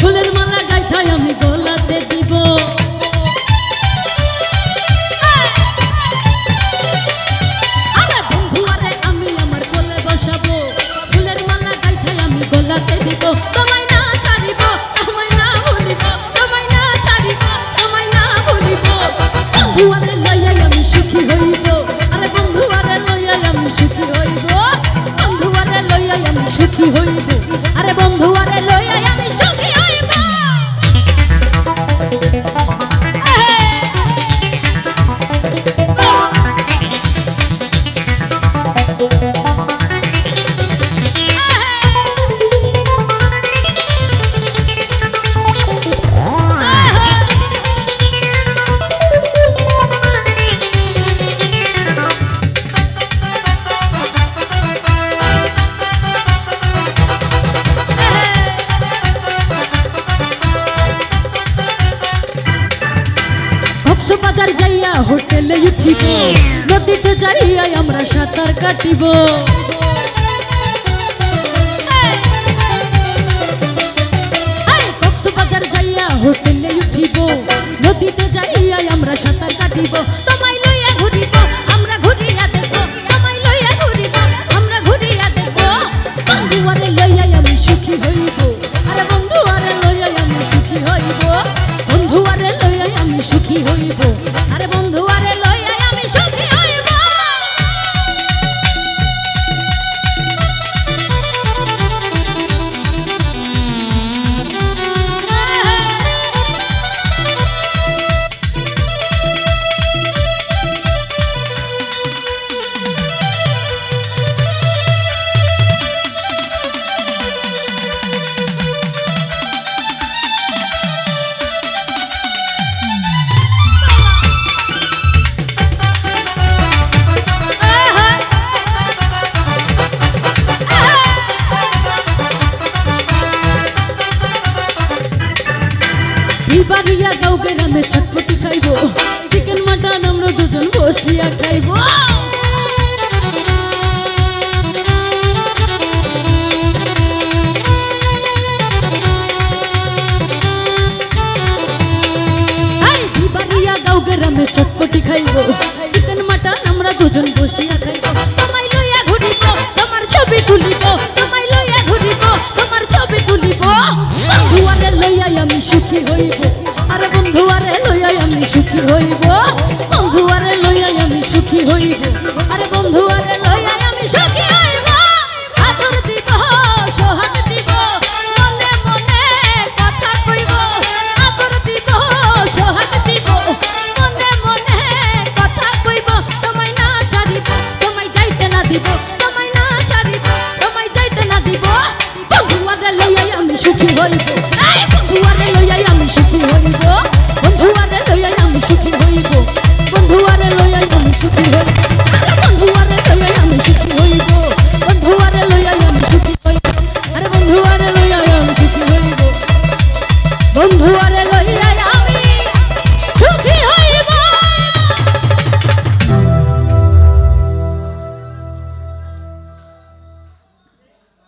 ফুলের মালা গাইথাই আমি গলাতে দিব। আরে বন্ধু আরে আমি আমার কোলে বসাবো, ফুলের মালা গাইথাই আমি গলাতে দিব। তোমায় না ছাড়িব, তোমায় না ভুলিব, তোমায় না ছাড়িব, তোমায় না ভুলিব। বন্ধু আরে লইয়াই আমি সুখী হইব, আরে বন্ধু আরে লইয়াই আমি সুখী হইব। বন্ধু আরে লইয়াই আমি সুখী হইব, আরে বন্ধু আরে লইয়াই আমি সুখী হইব। কক্সবাজার যাইয়া হোটেলে উঠিব, নদীতে যাইয়া আমরা সাঁতার কাটিব। কক্সবাজার যাইয়া হোটেলে উঠিব, নদীতে যাইয়া আমরা সাঁতার কাটিব। তোমায় লইয়া ঘুরিব, আমরা ঘুরিয়া দেখব, তোমায় লইয়া ঘুরিব, আমরা ঘুরিয়া দেখব। বন্ধু আরে লইয়াই আমি সুখী হইব, আরে বন্ধু আরে লইয়াই আমি সুখী হইব। বন্ধু আরে লইয়াই আমি সুখী হইব, আরে বন্ধু আরে লইয়াই আমি সুখী হইব। বাড়িয়া গাঁও গ্রামে চটপটি খাইব, চিকেন মাটন আমরা দুজন বসিয়া খাইব। বাড়িয়া গাঁও গ্রামে চটপটি খাইব, চিকেন মাটন আমরা দুজন বসিয়া খাইব। তোমায় লইয়া ঘুরিব, তোমার ছবি তুলিব, তোমায় লইয়া ঘুরিব, তোমার ছবি তুলিব। বন্ধু আরে লইয়াই আমি সুখী হইব, আরে বন্ধু আরে লইয়াই আমি সুখী হইব। বন্ধু আরে লইয়াই আমি সুখী হইব, আরে বন্ধু আরে লইয়াই আমি সুখী হইব। আদর দিব, সোহাগ দিব, মনে মনে কথা কইব। আদর দিব, সোহাগ দিব, মনে মনে কথা কইব। তোমায় না হইব